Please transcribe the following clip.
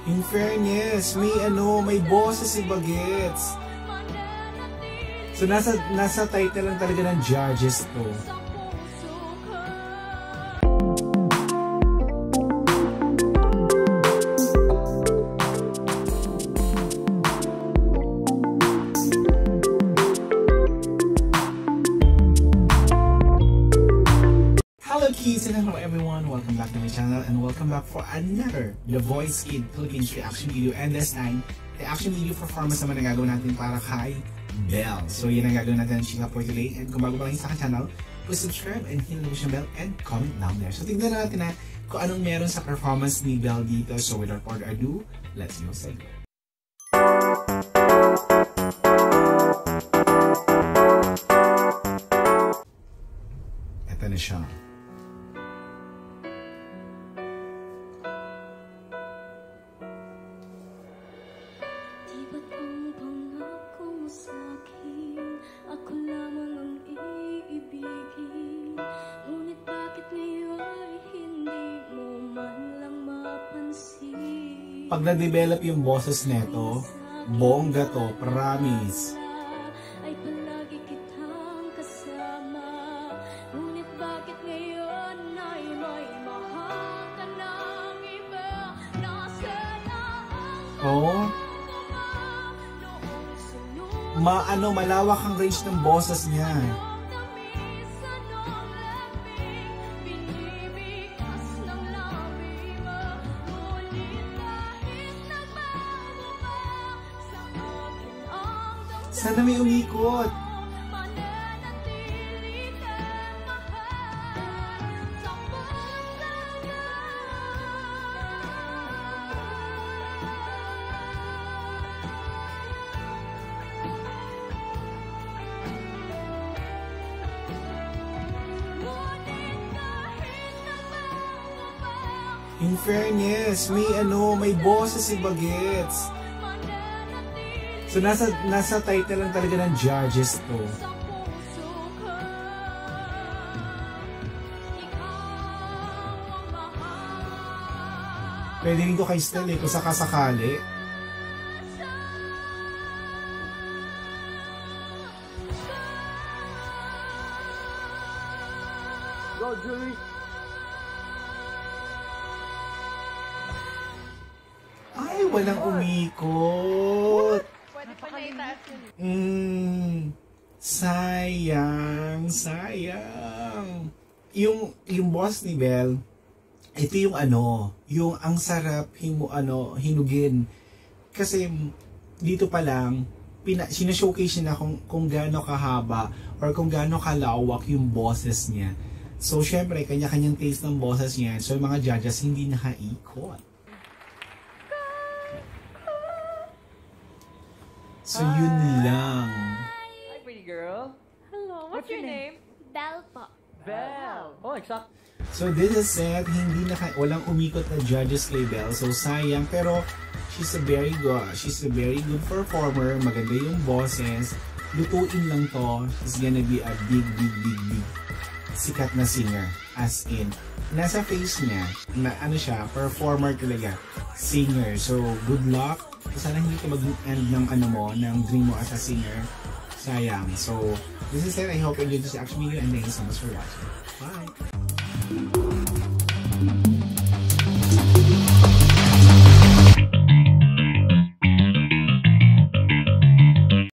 In fairness, may boses si Bagets. So nasa title lang talaga ng judges to. Kids and hello everyone, welcome back to my channel and welcome back for another The Voice Kid Philippines reaction video, and this time reaction video performance naman ang gagawin natin para kay Belle. So yun ang gagawin natin for today, and kung bago pa lang sa channel, please subscribe and hit the notification bell and comment down there. So tignan natin na kung anong meron sa performance ni Belle dito. So without further ado, let's go say go. Ito na siya. Pag na-develop yung boses neto, bongga to, promise. Ay palagi kitang kasama, ngunit bakit ngayon ay may mahal ka ng iba? Nasaan ang malawak ang range ng boses niya. Sana may umikot. In fairness, may boses si Bagets. So nasa title lang talaga ng judges to. Pwede rin to kay Stell kung sakasakali. Go, Julie! Ay, walang umikot. Sayang. Yung boss ni Belle, ito yung yung ang sarap hinugin. Kasi dito pa lang, sinashowcase niya na kung gaano kahaba or kung gaano kalawak yung boses niya. So, syempre, kanya-kanyang taste ng boses niya. So, yung mga judges hindi nakaikot. So, yun lang. Hi, pretty girl. Hello, what's your name? Belle po. Belle. Oh, exact. So, this is it. Walang umikot na judges kay Belle. So, sayang. Pero, she's a very good performer. Maganda yung boses. Lutuin lang to. She's gonna be a big sikat na singer. As in, nasa face niya, na siya, performer talaga. Singer. So, good luck. Sana hindi ka mag-end ng ng dream mo as a singer. Sayang. So, this is it. I hope you enjoyed this reaction video and thank you so much for watching. Bye!